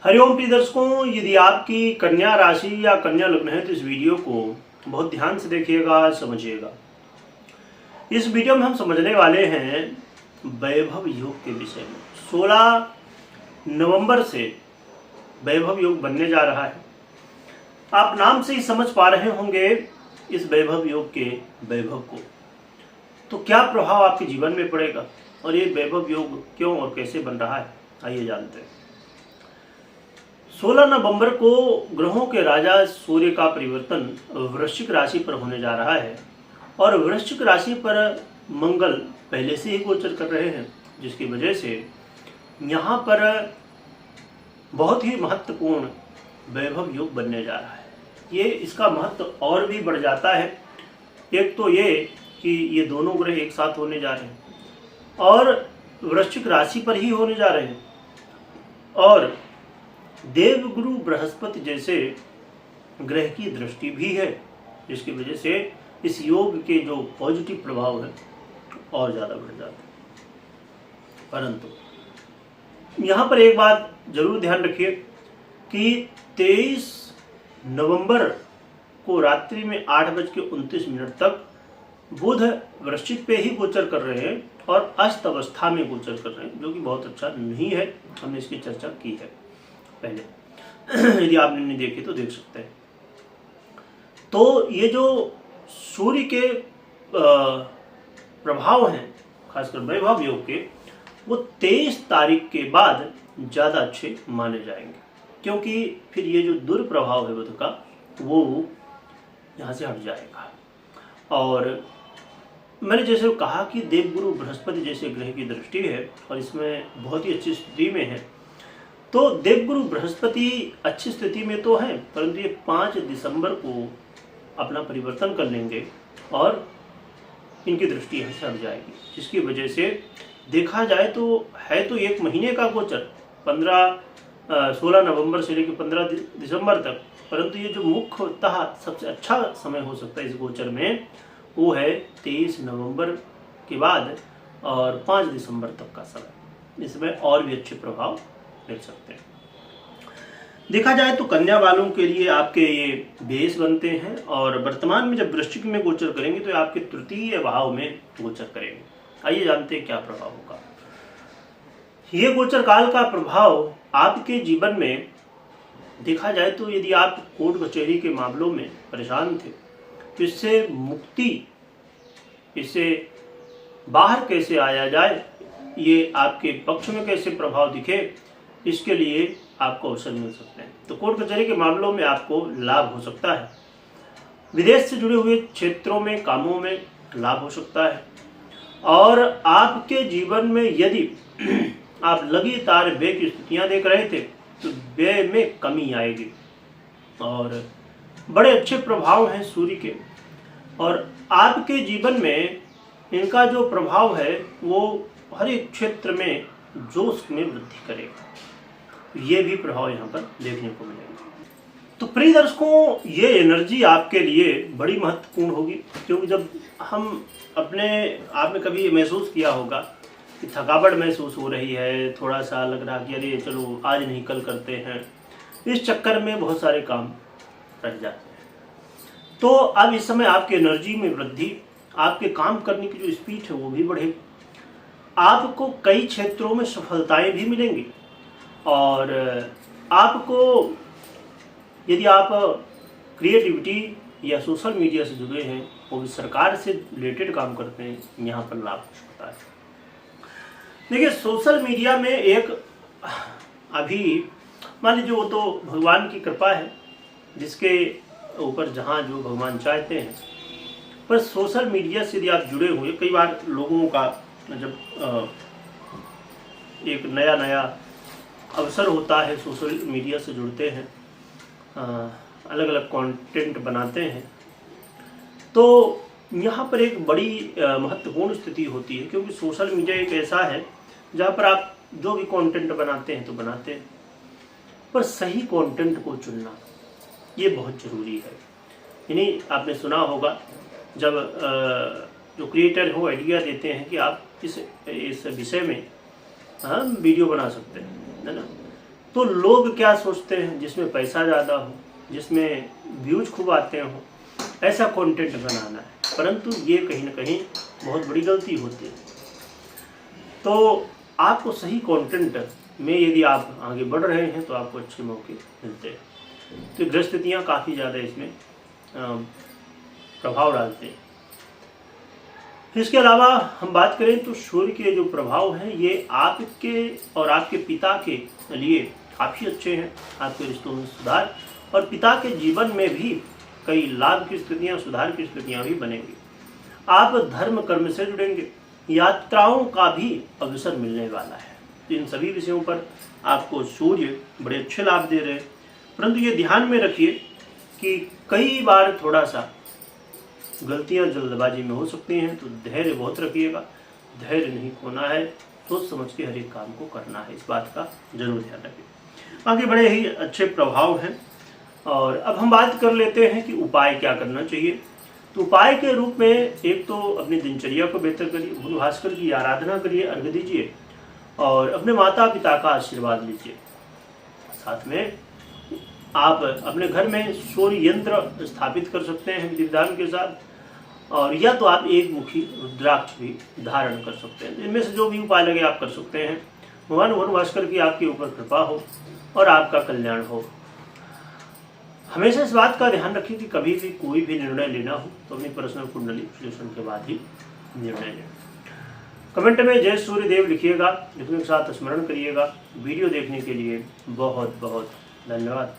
हरिओम प्रिय दर्शकों, यदि आपकी कन्या राशि या कन्या लग्न है तो इस वीडियो को बहुत ध्यान से देखिएगा, समझिएगा। इस वीडियो में हम समझने वाले हैं वैभव योग के विषय में। 16 नवंबर से वैभव योग बनने जा रहा है। आप नाम से ही समझ पा रहे होंगे इस वैभव योग के वैभव को। तो क्या प्रभाव आपके जीवन में पड़ेगा और ये वैभव योग क्यों और कैसे बन रहा है, आइए जानते हैं। 16 नवंबर को ग्रहों के राजा सूर्य का परिवर्तन वृश्चिक राशि पर होने जा रहा है और वृश्चिक राशि पर मंगल पहले से ही गोचर कर रहे हैं, जिसकी वजह से यहाँ पर बहुत ही महत्वपूर्ण वैभव योग बनने जा रहा है। ये इसका महत्व और भी बढ़ जाता है। एक तो ये कि ये दोनों ग्रह एक साथ होने जा रहे हैं और वृश्चिक राशि पर ही होने जा रहे हैं और देवगुरु बृहस्पति जैसे ग्रह की दृष्टि भी है, जिसकी वजह से इस योग के जो पॉजिटिव प्रभाव है और ज़्यादा बढ़ जाते हैं। परंतु यहाँ पर एक बात जरूर ध्यान रखिए कि 23 नवंबर को रात्रि में 8:29 तक बुध वृश्चिक पे ही गोचर कर रहे हैं और अस्त अवस्था में गोचर कर रहे हैं, जो कि बहुत अच्छा नहीं है। हमने इसकी चर्चा की है पहले। यदि आपने नहीं देखे तो देख सकते हैं। तो ये जो सूर्य के प्रभाव हैं, खासकर वैभव योग के, वो 23 तारीख के बाद ज़्यादा अच्छे माने जाएंगे, क्योंकि फिर ये जो दुर्प्रभाव है बुध का वो यहाँ से हट जाएगा। और मैंने जैसे कहा कि देवगुरु बृहस्पति जैसे ग्रह की दृष्टि है और इसमें बहुत ही अच्छी स्थिति में है। तो देवगुरु बृहस्पति अच्छी स्थिति में तो है, परंतु ये 5 दिसंबर को अपना परिवर्तन कर लेंगे और इनकी दृष्टि यहाँ से हट जाएगी, जिसकी वजह से देखा जाए तो है तो एक महीने का गोचर 16 नवंबर से लेकर 15 दिसंबर तक, परंतु ये जो मुख्यतः सबसे अच्छा समय हो सकता है इस गोचर में वो है 23 नवंबर के बाद और 5 दिसंबर तक का समय। इसमें और भी अच्छे प्रभाव मिल सकते हैं। देखा जाए तो कन्या वालों के लिए आपके ये बेस बनते हैं और वर्तमान में जब वृश्चिक में गोचर करेंगे तो आपके तृतीय भाव में गोचर करेंगे। आइए जानते हैं क्या प्रभाव होगा। ये गोचर काल का प्रभाव आपके जीवन में देखा जाए तो यदि आप कोर्ट कचहरी के मामलों में परेशान थे तो इससे मुक्ति, इससे बाहर कैसे आया जाए, ये आपके पक्ष में कैसे प्रभाव दिखे, इसके लिए आपको अवसर मिल सकते हैं। तो कोर्ट कचहरी के मामलों में आपको लाभ हो सकता है। विदेश से जुड़े हुए क्षेत्रों में कामों में लाभ हो सकता है और आपके जीवन में यदि आप लगातार व्यय की स्थितियां देख रहे थे तो व्यय में कमी आएगी और बड़े अच्छे प्रभाव हैं सूर्य के और आपके जीवन में इनका जो प्रभाव है वो हर एक क्षेत्र में जोश में वृद्धि करेगा। ये भी प्रभाव यहाँ पर देखने को मिलेगा। तो प्रिय दर्शकों, ये एनर्जी आपके लिए बड़ी महत्वपूर्ण होगी, क्योंकि जब हम अपने आप में कभी महसूस किया होगा कि थकावट महसूस हो रही है, थोड़ा सा लग रहा कि अरे चलो आज नहीं कल करते हैं, इस चक्कर में बहुत सारे काम रह जाते हैं। तो अब इस समय आपकी एनर्जी में वृद्धि, आपके काम करने की जो स्पीड है वो भी बढ़ेगी। आपको कई क्षेत्रों में सफलताएं भी मिलेंगी और आपको यदि आप क्रिएटिविटी या सोशल मीडिया से जुड़े हैं, वो भी सरकार से रिलेटेड काम करते हैं, यहाँ पर लाभ हो सकता है। देखिए, सोशल मीडिया में एक अभी मान लीजिए वो तो भगवान की कृपा है, जिसके ऊपर जहाँ जो भगवान चाहते हैं, पर सोशल मीडिया से यदि आप जुड़े हुए, कई बार लोगों का जब एक नया नया अवसर होता है, सोशल मीडिया से जुड़ते हैं, अलग अलग कंटेंट बनाते हैं, तो यहाँ पर एक बड़ी महत्वपूर्ण स्थिति होती है, क्योंकि सोशल मीडिया एक ऐसा है जहाँ पर आप जो भी कंटेंट बनाते हैं तो बनाते हैं, पर सही कंटेंट को चुनना ये बहुत ज़रूरी है। यानी आपने सुना होगा जब जो क्रिएटर हो आइडिया देते हैं कि आप इस विषय में वीडियो बना सकते हैं, है ना, तो लोग क्या सोचते हैं, जिसमें पैसा ज़्यादा हो, जिसमें व्यूज खूब आते हो, ऐसा कंटेंट बनाना है, परंतु ये कहीं ना कहीं बहुत बड़ी गलती होती है। तो आपको सही कंटेंट में यदि आप आगे बढ़ रहे हैं तो आपको अच्छे मौके मिलते हैं। तो ग्रह स्थितियाँ काफ़ी ज़्यादा इसमें प्रभाव डालते हैं। इसके अलावा हम बात करें तो सूर्य के जो प्रभाव हैं ये आपके और आपके पिता के लिए काफ़ी अच्छे हैं। आपके रिश्तों में सुधार और पिता के जीवन में भी कई लाभ की स्थितियाँ, सुधार की स्थितियाँ भी बनेंगी। आप धर्म कर्म से जुड़ेंगे, यात्राओं का भी अवसर मिलने वाला है। तो इन सभी विषयों पर आपको सूर्य बड़े अच्छे लाभ दे रहे हैं, परंतु ये ध्यान में रखिए कि कई बार थोड़ा सा गलतियां जल्दबाजी में हो सकती हैं, तो धैर्य बहुत रखिएगा। धैर्य नहीं खोना है, सोच समझ के हर एक काम को करना है, इस बात का जरूर ध्यान रखिए। बाकी बड़े ही अच्छे प्रभाव हैं। और अब हम बात कर लेते हैं कि उपाय क्या करना चाहिए। तो उपाय के रूप में एक तो अपनी दिनचर्या को बेहतर करिए, गुरु भास्कर की आराधना करिए, अर्घ्य दीजिए और अपने माता पिता का आशीर्वाद लीजिए। साथ में आप अपने घर में सूर्य यंत्र स्थापित कर सकते हैं विधि विधान के साथ, और या तो आप एक मुखी रुद्राक्ष भी धारण कर सकते हैं। इनमें से जो भी उपाय लगे आप कर सकते हैं। भगवान गुरु भास्कर की आपके ऊपर कृपा हो और आपका कल्याण हो। हमेशा इस बात का ध्यान रखें कि कभी भी कोई भी निर्णय लेना हो तो अपनी पर्सनल कुंडली विश्लेषण के बाद ही निर्णय लें। कमेंट में जय सूर्यदेव लिखिएगा, इसके साथ स्मरण करिएगा। वीडियो देखने के लिए बहुत बहुत धन्यवाद।